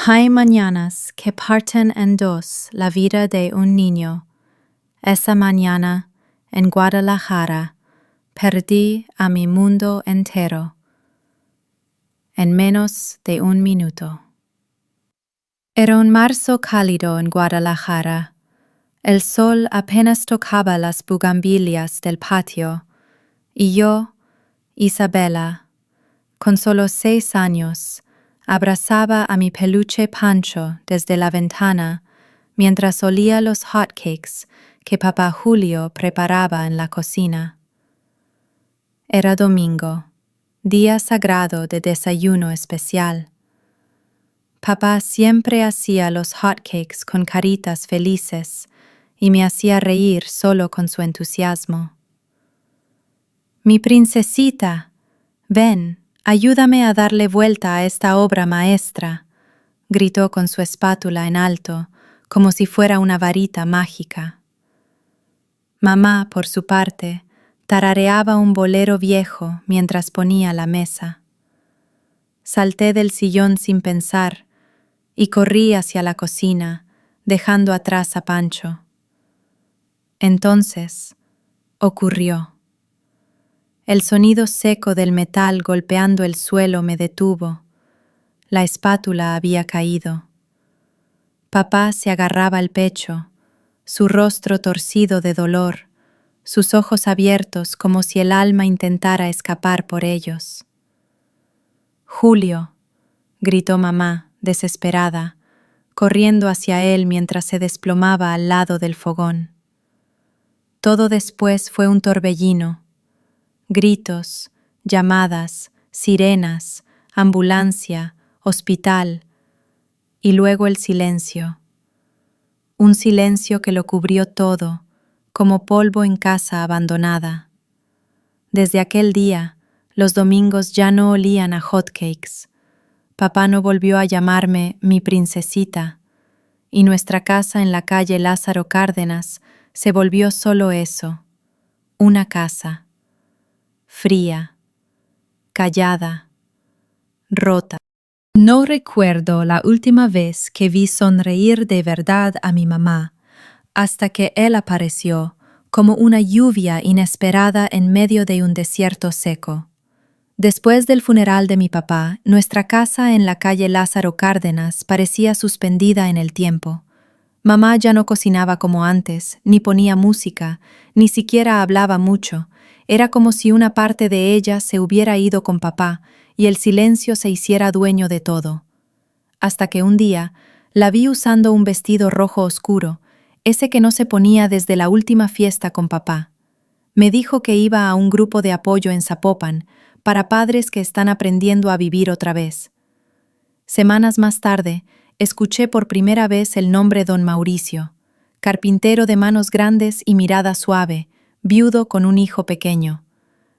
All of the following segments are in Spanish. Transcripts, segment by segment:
Hay mañanas que parten en dos la vida de un niño. Esa mañana, en Guadalajara, perdí a mi mundo entero en menos de un minuto. Era un marzo cálido en Guadalajara. El sol apenas tocaba las bugambilias del patio, y yo, Isabela, con solo 6 años, abrazaba a mi peluche Pancho desde la ventana mientras olía los hotcakes que papá Julio preparaba en la cocina. Era domingo, día sagrado de desayuno especial. Papá siempre hacía los hotcakes con caritas felices y me hacía reír solo con su entusiasmo. «Mi princesita, ven, ayúdame a darle vuelta a esta obra maestra», gritó con su espátula en alto, como si fuera una varita mágica. Mamá, por su parte, tarareaba un bolero viejo mientras ponía la mesa. Salté del sillón sin pensar y corrí hacia la cocina, dejando atrás a Pancho. Entonces, ocurrió. El sonido seco del metal golpeando el suelo me detuvo. La espátula había caído. Papá se agarraba al pecho, su rostro torcido de dolor, sus ojos abiertos como si el alma intentara escapar por ellos. «Julio», gritó mamá, desesperada, corriendo hacia él mientras se desplomaba al lado del fogón. Todo después fue un torbellino. Gritos, llamadas, sirenas, ambulancia, hospital, y luego el silencio. Un silencio que lo cubrió todo, como polvo en casa abandonada. Desde aquel día, los domingos ya no olían a hotcakes. Papá no volvió a llamarme mi princesita, y nuestra casa en la calle Lázaro Cárdenas se volvió solo eso, una casa. Fría, callada, rota. No recuerdo la última vez que vi sonreír de verdad a mi mamá, hasta que él apareció como una lluvia inesperada en medio de un desierto seco. Después del funeral de mi papá, nuestra casa en la calle Lázaro Cárdenas parecía suspendida en el tiempo. Mamá ya no cocinaba como antes, ni ponía música, ni siquiera hablaba mucho. Era como si una parte de ella se hubiera ido con papá y el silencio se hiciera dueño de todo. Hasta que un día la vi usando un vestido rojo oscuro, ese que no se ponía desde la última fiesta con papá. Me dijo que iba a un grupo de apoyo en Zapopan para padres que están aprendiendo a vivir otra vez. Semanas más tarde, escuché por primera vez el nombre Don Mauricio, carpintero de manos grandes y mirada suave, viudo con un hijo pequeño.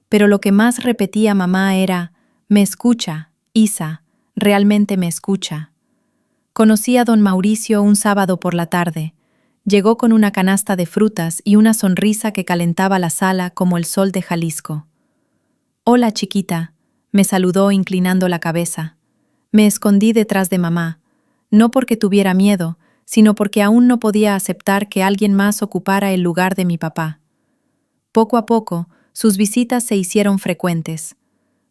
Pero lo que más repetía mamá era: «Me escucha, Isa, realmente me escucha». Conocí a don Mauricio un sábado por la tarde. Llegó con una canasta de frutas y una sonrisa que calentaba la sala como el sol de Jalisco. «Hola, chiquita», me saludó inclinando la cabeza. Me escondí detrás de mamá, no porque tuviera miedo, sino porque aún no podía aceptar que alguien más ocupara el lugar de mi papá. Poco a poco, sus visitas se hicieron frecuentes.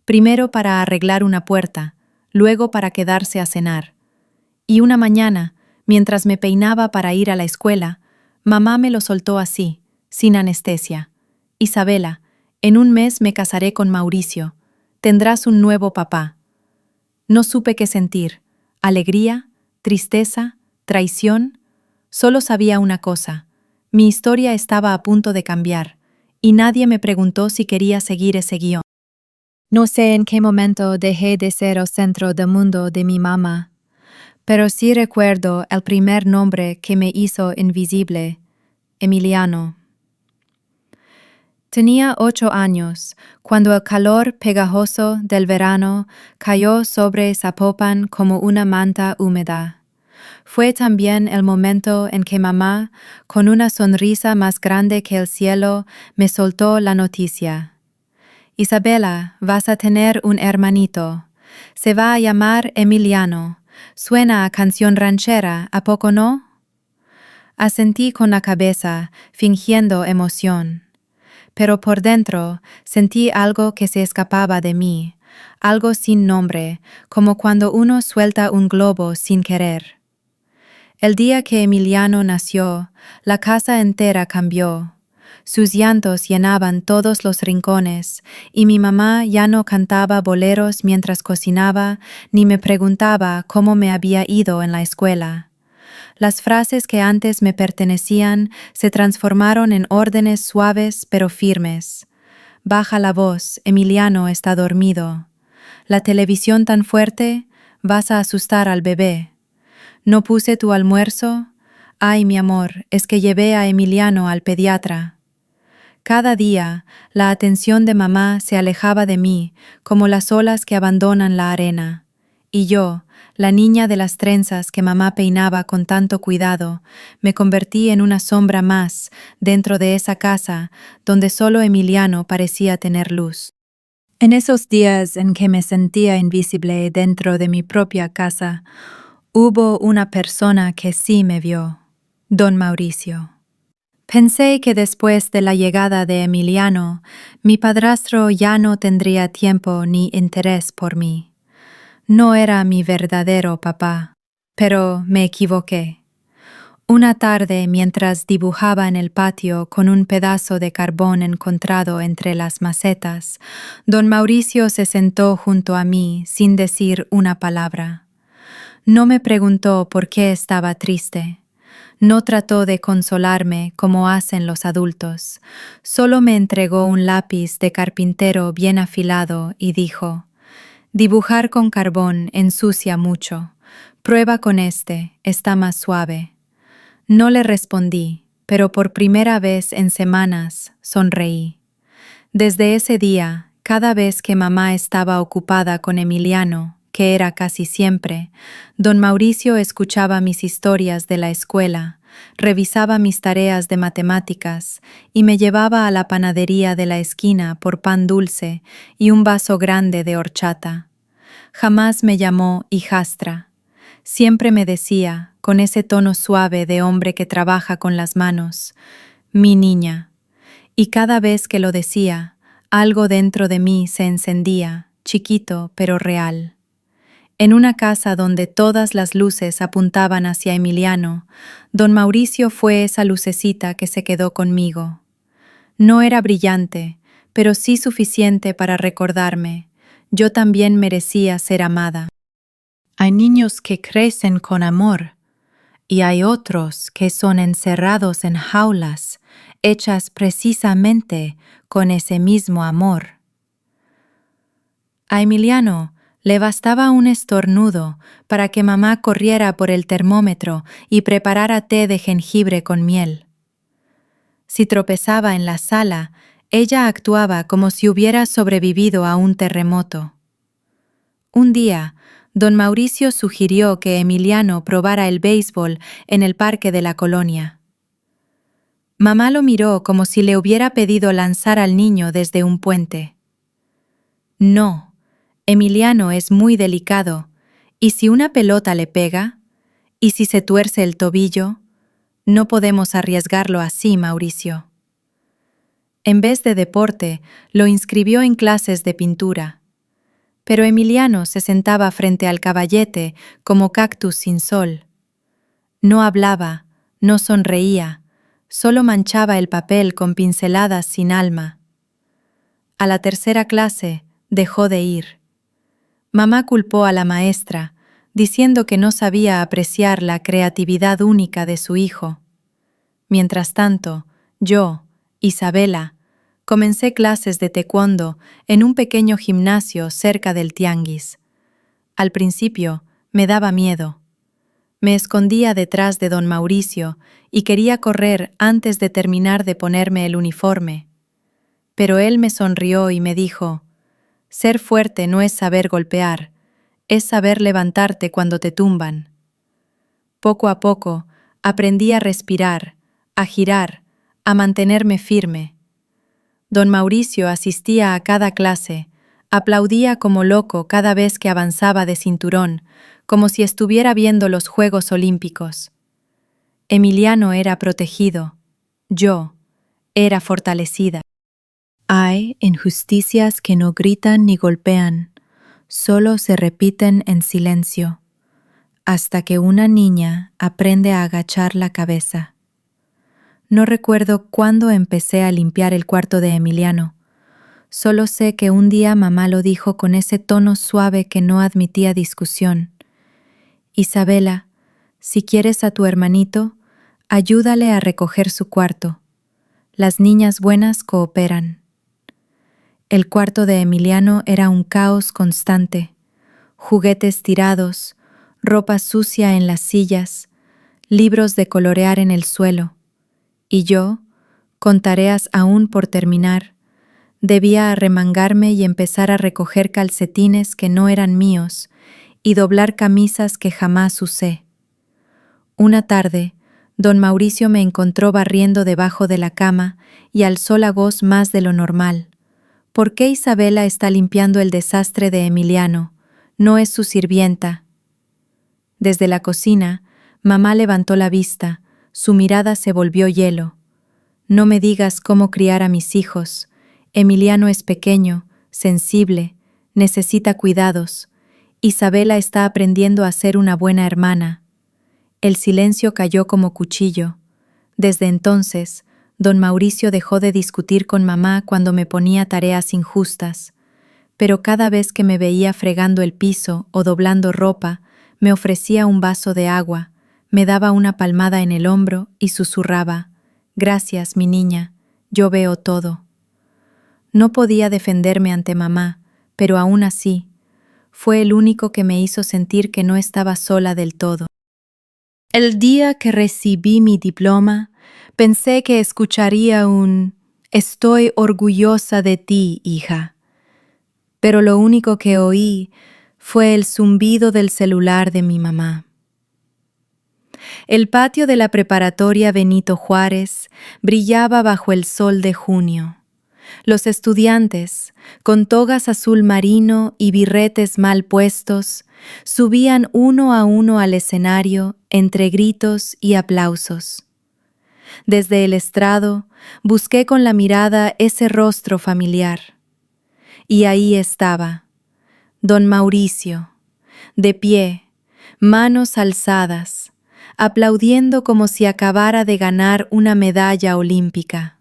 Primero para arreglar una puerta, luego para quedarse a cenar. Y una mañana, mientras me peinaba para ir a la escuela, mamá me lo soltó así, sin anestesia. «Isabela, en un mes me casaré con Mauricio. Tendrás un nuevo papá». No supe qué sentir: alegría, tristeza, traición. Solo sabía una cosa: mi historia estaba a punto de cambiar, y nadie me preguntó si quería seguir ese guión. No sé en qué momento dejé de ser el centro del mundo de mi mamá, pero sí recuerdo el primer nombre que me hizo invisible: Emiliano. Tenía 8 años, cuando el calor pegajoso del verano cayó sobre Zapopan como una manta húmeda. Fue también el momento en que mamá, con una sonrisa más grande que el cielo, me soltó la noticia: «Isabela, vas a tener un hermanito. Se va a llamar Emiliano. Suena a canción ranchera, ¿a poco no? Asentí con la cabeza, fingiendo emoción. Pero por dentro sentí algo que se escapaba de mí, algo sin nombre, como cuando uno suelta un globo sin querer. El día que Emiliano nació, la casa entera cambió. Sus llantos llenaban todos los rincones, y mi mamá ya no cantaba boleros mientras cocinaba, ni me preguntaba cómo me había ido en la escuela. Las frases que antes me pertenecían se transformaron en órdenes suaves pero firmes. Baja la voz, Emiliano está dormido. La televisión tan fuerte, vas a asustar al bebé. ¿No puse tu almuerzo? Ay, mi amor, es que llevé a Emiliano al pediatra. Cada día, la atención de mamá se alejaba de mí, como las olas que abandonan la arena. Y yo, la niña de las trenzas que mamá peinaba con tanto cuidado, me convertí en una sombra más dentro de esa casa donde solo Emiliano parecía tener luz. En esos días en que me sentía invisible dentro de mi propia casa, hubo una persona que sí me vio, don Mauricio. Pensé que después de la llegada de Emiliano, mi padrastro ya no tendría tiempo ni interés por mí. No era mi verdadero papá, pero me equivoqué. Una tarde, mientras dibujaba en el patio con un pedazo de carbón encontrado entre las macetas, don Mauricio se sentó junto a mí sin decir una palabra. No me preguntó por qué estaba triste. No trató de consolarme como hacen los adultos. Solo me entregó un lápiz de carpintero bien afilado y dijo: «Dibujar con carbón ensucia mucho. Prueba con este, está más suave». No le respondí, pero por primera vez en semanas sonreí. Desde ese día, cada vez que mamá estaba ocupada con Emiliano, que era casi siempre, don Mauricio escuchaba mis historias de la escuela, revisaba mis tareas de matemáticas y me llevaba a la panadería de la esquina por pan dulce y un vaso grande de horchata. Jamás me llamó hijastra. Siempre me decía, con ese tono suave de hombre que trabaja con las manos, «mi niña». Y cada vez que lo decía, algo dentro de mí se encendía, chiquito pero real. En una casa donde todas las luces apuntaban hacia Emiliano, don Mauricio fue esa lucecita que se quedó conmigo. No era brillante, pero sí suficiente para recordarme. Yo también merecía ser amada. Hay niños que crecen con amor, y hay otros que son encerrados en jaulas, hechas precisamente con ese mismo amor. A Emiliano le bastaba un estornudo para que mamá corriera por el termómetro y preparara té de jengibre con miel. Si tropezaba en la sala, ella actuaba como si hubiera sobrevivido a un terremoto. Un día, don Mauricio sugirió que Emiliano probara el béisbol en el parque de la colonia. Mamá lo miró como si le hubiera pedido lanzar al niño desde un puente. No, Emiliano es muy delicado, y si una pelota le pega, y si se tuerce el tobillo, no podemos arriesgarlo así, Mauricio. En vez de deporte, lo inscribió en clases de pintura. Pero Emiliano se sentaba frente al caballete como cactus sin sol. No hablaba, no sonreía, solo manchaba el papel con pinceladas sin alma. A la tercera clase dejó de ir. Mamá culpó a la maestra, diciendo que no sabía apreciar la creatividad única de su hijo. Mientras tanto, yo, Isabela, comencé clases de taekwondo en un pequeño gimnasio cerca del tianguis. Al principio, me daba miedo. Me escondía detrás de don Mauricio y quería correr antes de terminar de ponerme el uniforme. Pero él me sonrió y me dijo: «Ser fuerte no es saber golpear, es saber levantarte cuando te tumban». Poco a poco, aprendí a respirar, a girar, a mantenerme firme. Don Mauricio asistía a cada clase, aplaudía como loco cada vez que avanzaba de cinturón, como si estuviera viendo los Juegos Olímpicos. Emiliano era protegido, yo era fortalecida. Hay injusticias que no gritan ni golpean, solo se repiten en silencio, hasta que una niña aprende a agachar la cabeza. No recuerdo cuándo empecé a limpiar el cuarto de Emiliano. Solo sé que un día mamá lo dijo con ese tono suave que no admitía discusión. Isabela, si quieres a tu hermanito, ayúdale a recoger su cuarto. Las niñas buenas cooperan. El cuarto de Emiliano era un caos constante. Juguetes tirados, ropa sucia en las sillas, libros de colorear en el suelo. Y yo, con tareas aún por terminar, debía arremangarme y empezar a recoger calcetines que no eran míos y doblar camisas que jamás usé. Una tarde, don Mauricio me encontró barriendo debajo de la cama y alzó la voz más de lo normal. ¿Por qué Isabela está limpiando el desastre de Emiliano? No es su sirvienta. Desde la cocina, mamá levantó la vista, su mirada se volvió hielo. No me digas cómo criar a mis hijos. Emiliano es pequeño, sensible, necesita cuidados. Isabela está aprendiendo a ser una buena hermana. El silencio cayó como cuchillo. Desde entonces, don Mauricio dejó de discutir con mamá cuando me ponía tareas injustas, pero cada vez que me veía fregando el piso o doblando ropa, me ofrecía un vaso de agua, me daba una palmada en el hombro y susurraba: «Gracias, mi niña, yo veo todo». No podía defenderme ante mamá, pero aún así, fue el único que me hizo sentir que no estaba sola del todo. El día que recibí mi diploma, pensé que escucharía un «Estoy orgullosa de ti, hija». Pero lo único que oí fue el zumbido del celular de mi mamá. El patio de la preparatoria Benito Juárez brillaba bajo el sol de junio. Los estudiantes, con togas azul marino y birretes mal puestos, subían uno a uno al escenario entre gritos y aplausos. Desde el estrado busqué con la mirada ese rostro familiar. Y ahí estaba, don Mauricio, de pie, manos alzadas, aplaudiendo como si acabara de ganar una medalla olímpica.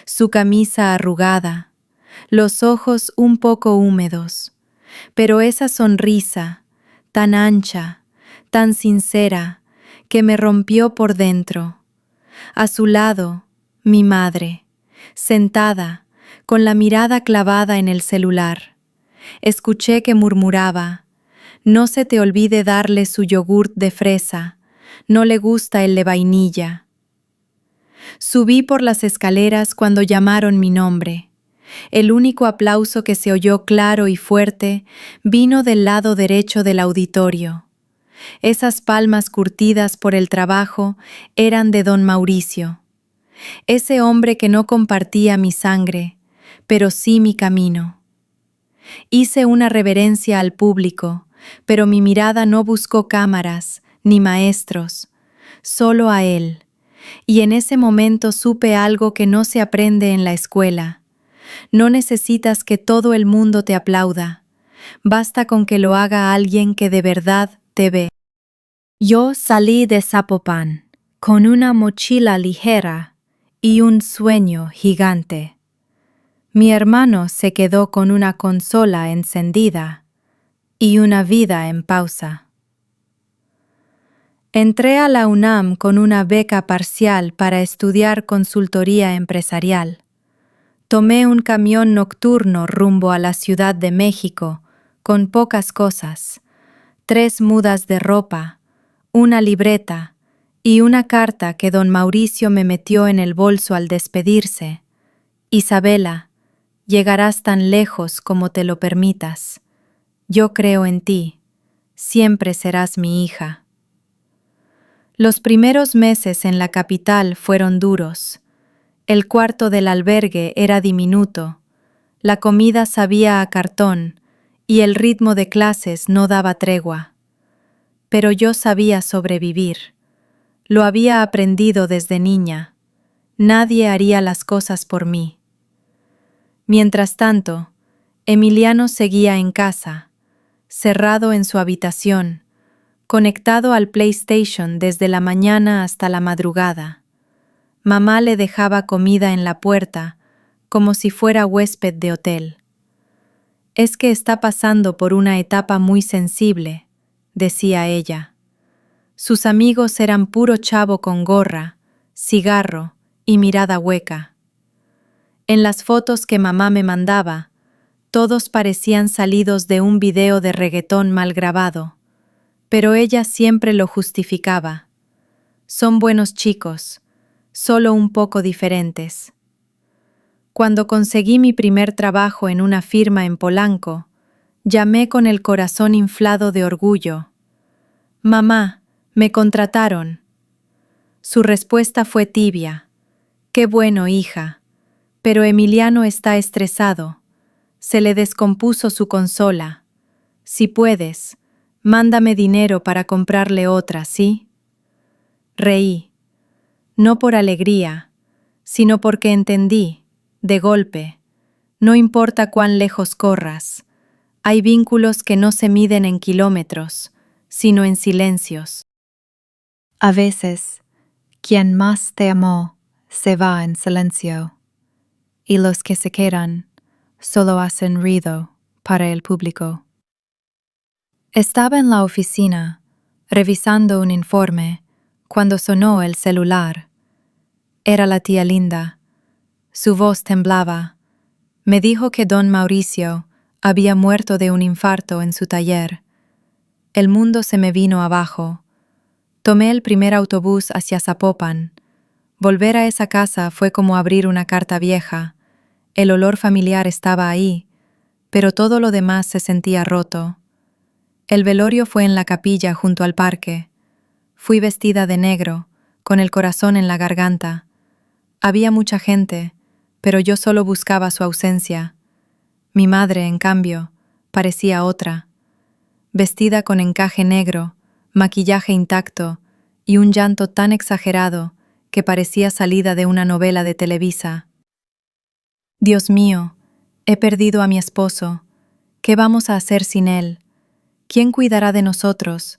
Su camisa arrugada, los ojos un poco húmedos, pero esa sonrisa, tan ancha, tan sincera, que me rompió por dentro. A su lado, mi madre, sentada, con la mirada clavada en el celular. Escuché que murmuraba: «No se te olvide darle su yogurt de fresa, no le gusta el de vainilla». Subí por las escaleras cuando llamaron mi nombre. El único aplauso que se oyó claro y fuerte vino del lado derecho del auditorio. Esas palmas curtidas por el trabajo eran de don Mauricio, ese hombre que no compartía mi sangre, pero sí mi camino. Hice una reverencia al público, pero mi mirada no buscó cámaras ni maestros, solo a él. Y en ese momento supe algo que no se aprende en la escuela. No necesitas que todo el mundo te aplauda. Basta con que lo haga alguien que de verdad te ve. Yo salí de Zapopan con una mochila ligera y un sueño gigante. Mi hermano se quedó con una consola encendida y una vida en pausa. Entré a la UNAM con una beca parcial para estudiar consultoría empresarial. Tomé un camión nocturno rumbo a la Ciudad de México con pocas cosas: 3 mudas de ropa, una libreta y una carta que don Mauricio me metió en el bolso al despedirse. «Isabela, llegarás tan lejos como te lo permitas. Yo creo en ti. Siempre serás mi hija». Los primeros meses en la capital fueron duros. El cuarto del albergue era diminuto, la comida sabía a cartón y el ritmo de clases no daba tregua. pero yo sabía sobrevivir. Lo había aprendido desde niña. Nadie haría las cosas por mí. Mientras tanto, Emiliano seguía en casa, cerrado en su habitación, conectado al PlayStation desde la mañana hasta la madrugada. Mamá le dejaba comida en la puerta, como si fuera huésped de hotel. Es que está pasando por una etapa muy sensible, decía ella. Sus amigos eran puro chavo con gorra, cigarro y mirada hueca. En las fotos que mamá me mandaba, todos parecían salidos de un video de reggaetón mal grabado, pero ella siempre lo justificaba. Son buenos chicos, solo un poco diferentes. Cuando conseguí mi primer trabajo en una firma en Polanco, llamé con el corazón inflado de orgullo. «Mamá, me contrataron». Su respuesta fue tibia. «Qué bueno, hija. Pero Emiliano está estresado. Se le descompuso su consola. Si puedes, mándame dinero para comprarle otra, ¿sí?» Reí. No por alegría, sino porque entendí, de golpe, no importa cuán lejos corras, hay vínculos que no se miden en kilómetros, sino en silencios. A veces, quien más te amó se va en silencio, y los que se quedan solo hacen ruido para el público. Estaba en la oficina, revisando un informe, cuando sonó el celular. Era la tía Linda. Su voz temblaba. Me dijo que don Mauricio había muerto de un infarto en su taller. El mundo se me vino abajo. Tomé el primer autobús hacia Zapopan. Volver a esa casa fue como abrir una carta vieja. El olor familiar estaba ahí, pero todo lo demás se sentía roto. El velorio fue en la capilla junto al parque. Fui vestida de negro, con el corazón en la garganta. Había mucha gente, pero yo solo buscaba su ausencia. Mi madre, en cambio, parecía otra. Vestida con encaje negro, maquillaje intacto y un llanto tan exagerado que parecía salida de una novela de Televisa. Dios mío, he perdido a mi esposo. ¿Qué vamos a hacer sin él? ¿Quién cuidará de nosotros?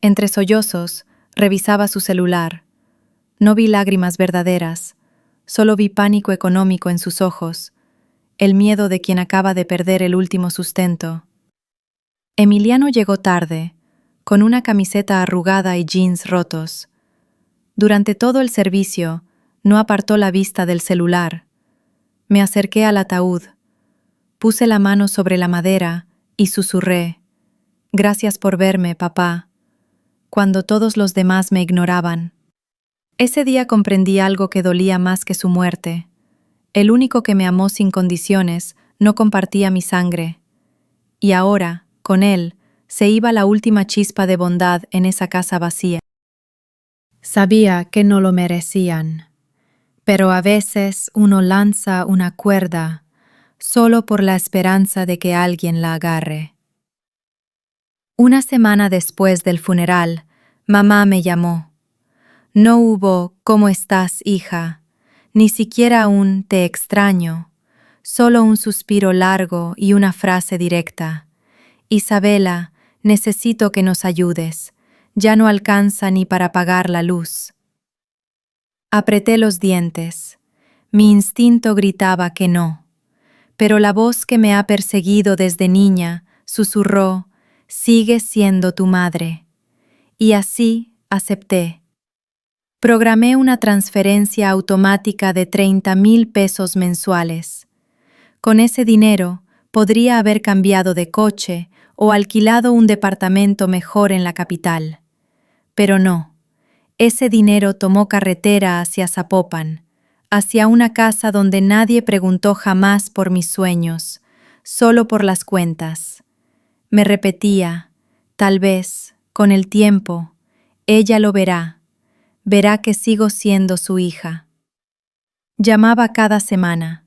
Entre sollozos, revisaba su celular. No vi lágrimas verdaderas, solo vi pánico económico en sus ojos, el miedo de quien acaba de perder el último sustento. Emiliano llegó tarde, con una camiseta arrugada y jeans rotos. Durante todo el servicio, no apartó la vista del celular. Me acerqué al ataúd, puse la mano sobre la madera y susurré: «Gracias por verme, papá», cuando todos los demás me ignoraban. Ese día comprendí algo que dolía más que su muerte. El único que me amó sin condiciones no compartía mi sangre. Y ahora, con él, se iba la última chispa de bondad en esa casa vacía. Sabía que no lo merecían, pero a veces uno lanza una cuerda solo por la esperanza de que alguien la agarre. Una semana después del funeral, mamá me llamó. No hubo «¿Cómo estás, hija?», ni siquiera un «te extraño», solo un suspiro largo y una frase directa: «Isabela, necesito que nos ayudes. Ya no alcanza ni para pagar la luz». Apreté los dientes. Mi instinto gritaba que no. Pero la voz que me ha perseguido desde niña susurró: «Sigue siendo tu madre». Y así acepté. Programé una transferencia automática de 30,000 pesos mensuales. Con ese dinero podría haber cambiado de coche o alquilado un departamento mejor en la capital. Pero no, ese dinero tomó carretera hacia Zapopan, hacia una casa donde nadie preguntó jamás por mis sueños, solo por las cuentas. Me repetía: tal vez, con el tiempo, ella lo verá que sigo siendo su hija. Llamaba cada semana.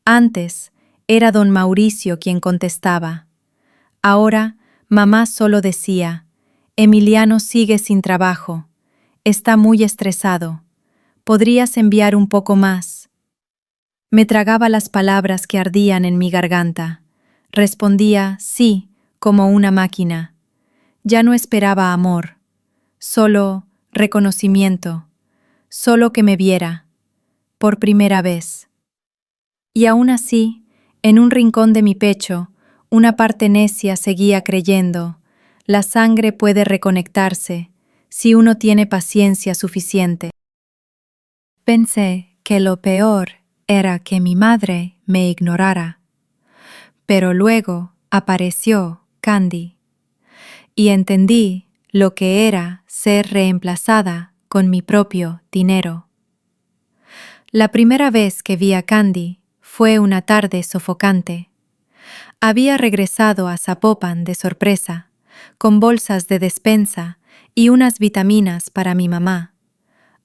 Antes era don Mauricio quien contestaba. Ahora mamá solo decía: Emiliano sigue sin trabajo. Está muy estresado. ¿Podrías enviar un poco más? Me tragaba las palabras que ardían en mi garganta. Respondía sí, como una máquina. Ya no esperaba amor, solo reconocimiento, solo que me viera, por primera vez. Y aún así, en un rincón de mi pecho, una parte necia seguía creyendo, la sangre puede reconectarse si uno tiene paciencia suficiente. Pensé que lo peor era que mi madre me ignorara, pero luego apareció Candy y entendí lo que era ser reemplazada con mi propio dinero. La primera vez que vi a Candy fue una tarde sofocante. Había regresado a Zapopan de sorpresa, con bolsas de despensa y unas vitaminas para mi mamá.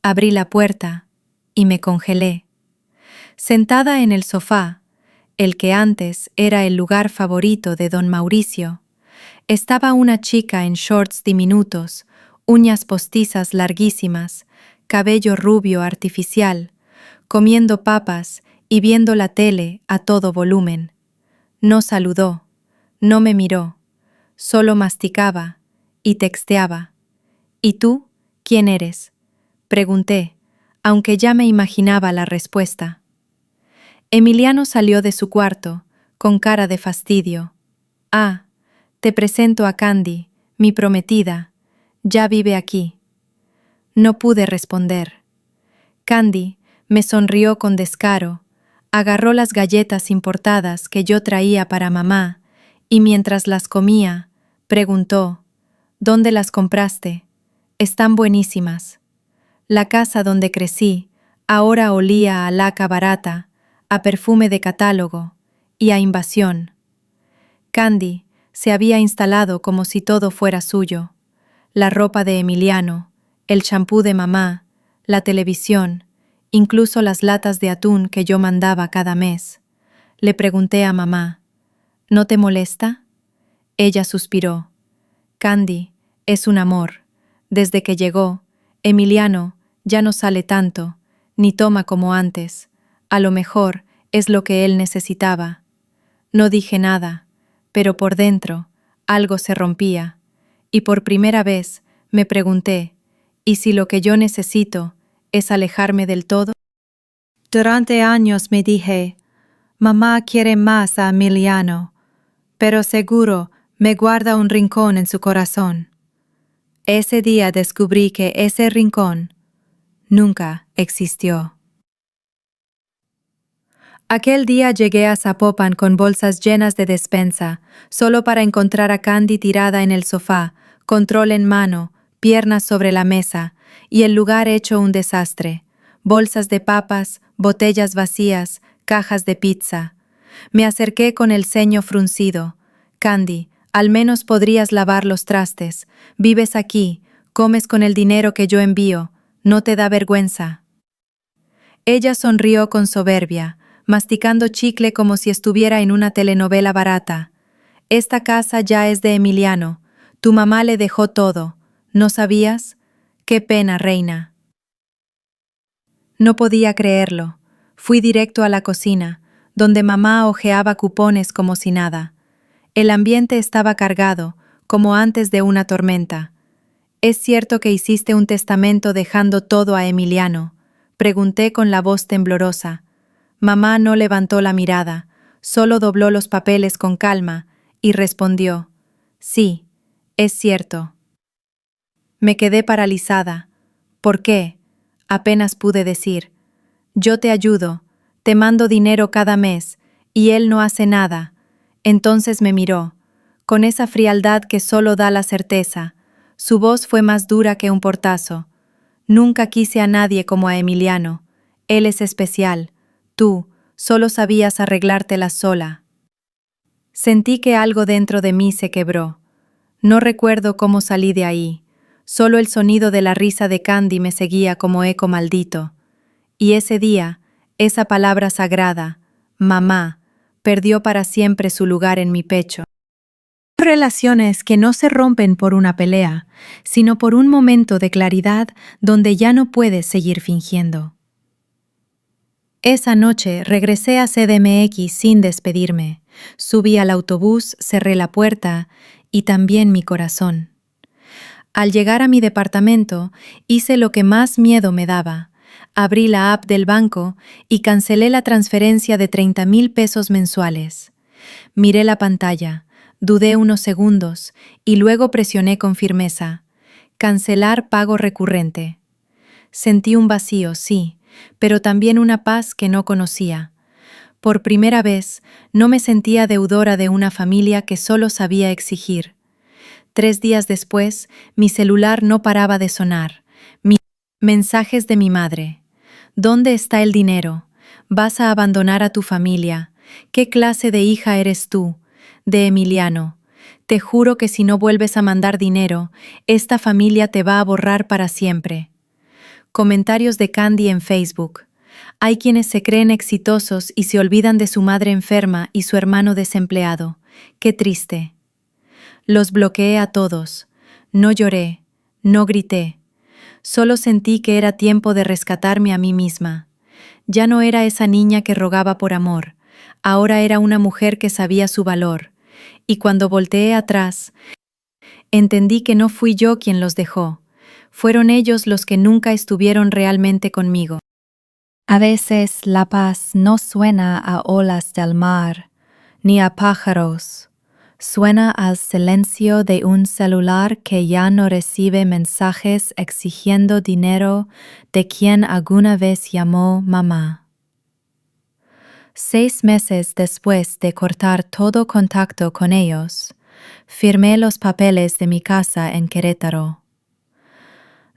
Abrí la puerta y me congelé. Sentada en el sofá, el que antes era el lugar favorito de don Mauricio, estaba una chica en shorts diminutos, uñas postizas larguísimas, cabello rubio artificial, comiendo papas y viendo la tele a todo volumen. No saludó, no me miró, solo masticaba y texteaba. ¿Y tú? ¿Quién eres?, pregunté, aunque ya me imaginaba la respuesta. Emiliano salió de su cuarto, con cara de fastidio. Ah, te presento a Candy, mi prometida. Ya vive aquí. No pude responder. Candy me sonrió con descaro, agarró las galletas importadas que yo traía para mamá y mientras las comía, preguntó, ¿dónde las compraste? Están buenísimas. La casa donde crecí ahora olía a laca barata, a perfume de catálogo y a invasión. Candy se había instalado como si todo fuera suyo. La ropa de Emiliano, el champú de mamá, la televisión, incluso las latas de atún que yo mandaba cada mes. Le pregunté a mamá, ¿no te molesta? Ella suspiró. Candy es un amor. Desde que llegó, Emiliano ya no sale tanto, ni toma como antes. A lo mejor es lo que él necesitaba. No dije nada, pero por dentro algo se rompía, y por primera vez me pregunté, ¿y si lo que yo necesito es alejarme del todo? Durante años me dije, mamá quiere más a Emiliano, pero seguro me guarda un rincón en su corazón. Ese día descubrí que ese rincón nunca existió. Aquel día llegué a Zapopan con bolsas llenas de despensa, solo para encontrar a Candy tirada en el sofá, control en mano, piernas sobre la mesa, y el lugar hecho un desastre. Bolsas de papas, botellas vacías, cajas de pizza. Me acerqué con el ceño fruncido. Candy, al menos podrías lavar los trastes. Vives aquí, comes con el dinero que yo envío. ¿No te da vergüenza? Ella sonrió con soberbia, masticando chicle como si estuviera en una telenovela barata. Esta casa ya es de Emiliano. Tu mamá le dejó todo. ¿No sabías? Qué pena, reina. No podía creerlo. Fui directo a la cocina, donde mamá hojeaba cupones como si nada. El ambiente estaba cargado, como antes de una tormenta. ¿Es cierto que hiciste un testamento dejando todo a Emiliano?, pregunté con la voz temblorosa. Mamá no levantó la mirada, solo dobló los papeles con calma y respondió, sí, es cierto. Me quedé paralizada. ¿Por qué? Apenas pude decir. Yo te ayudo, te mando dinero cada mes, y él no hace nada. Entonces me miró, con esa frialdad que solo da la certeza. Su voz fue más dura que un portazo. Nunca quise a nadie como a Emiliano. Él es especial. Tú solo sabías arreglártela sola. Sentí que algo dentro de mí se quebró. No recuerdo cómo salí de ahí. Solo el sonido de la risa de Candy me seguía como eco maldito. Y ese día, esa palabra sagrada, mamá, perdió para siempre su lugar en mi pecho. Relaciones que no se rompen por una pelea, sino por un momento de claridad donde ya no puedes seguir fingiendo. Esa noche regresé a CDMX sin despedirme. Subí al autobús, cerré la puerta y también mi corazón. Al llegar a mi departamento, hice lo que más miedo me daba. Abrí la app del banco y cancelé la transferencia de 30,000 pesos mensuales. Miré la pantalla, dudé unos segundos y luego presioné con firmeza. Cancelar pago recurrente. Sentí un vacío, sí, pero también una paz que no conocía. Por primera vez, no me sentía deudora de una familia que solo sabía exigir. 3 días después, mi celular no paraba de sonar. Mensajes de mi madre. ¿Dónde está el dinero? ¿Vas a abandonar a tu familia? ¿Qué clase de hija eres tú? De Emiliano. Te juro que si no vuelves a mandar dinero, esta familia te va a borrar para siempre. Comentarios de Candy en Facebook. Hay quienes se creen exitosos y se olvidan de su madre enferma y su hermano desempleado. Qué triste. Los bloqueé a todos. No lloré, no grité. Solo sentí que era tiempo de rescatarme a mí misma. Ya no era esa niña que rogaba por amor. Ahora era una mujer que sabía su valor. Y cuando volteé atrás, entendí que no fui yo quien los dejó. Fueron ellos los que nunca estuvieron realmente conmigo. A veces la paz no suena a olas del mar, ni a pájaros. Suena al silencio de un celular que ya no recibe mensajes exigiendo dinero de quien alguna vez llamó mamá. 6 meses después de cortar todo contacto con ellos, firmé los papeles de mi casa en Querétaro.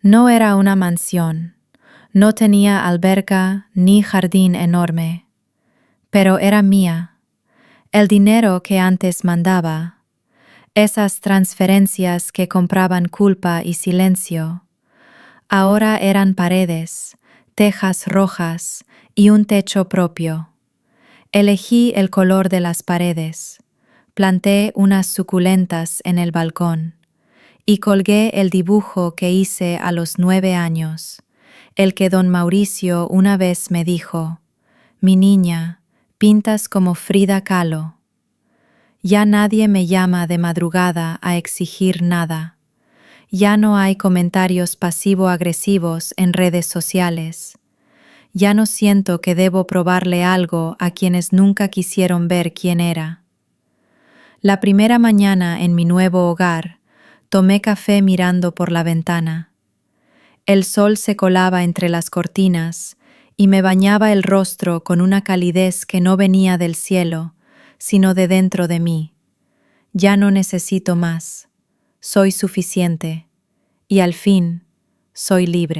No era una mansión, no tenía alberca ni jardín enorme, pero era mía. El dinero que antes mandaba, esas transferencias que compraban culpa y silencio, ahora eran paredes, tejas rojas y un techo propio. Elegí el color de las paredes, planté unas suculentas en el balcón y colgué el dibujo que hice a los 9 años, el que don Mauricio una vez me dijo: «Mi niña, pintas como Frida Kahlo». Ya nadie me llama de madrugada a exigir nada. Ya no hay comentarios pasivo-agresivos en redes sociales. Ya no siento que debo probarle algo a quienes nunca quisieron ver quién era. La primera mañana en mi nuevo hogar, tomé café mirando por la ventana. El sol se colaba entre las cortinas y me bañaba el rostro con una calidez que no venía del cielo, sino de dentro de mí. Ya no necesito más. Soy suficiente. Y al fin, soy libre.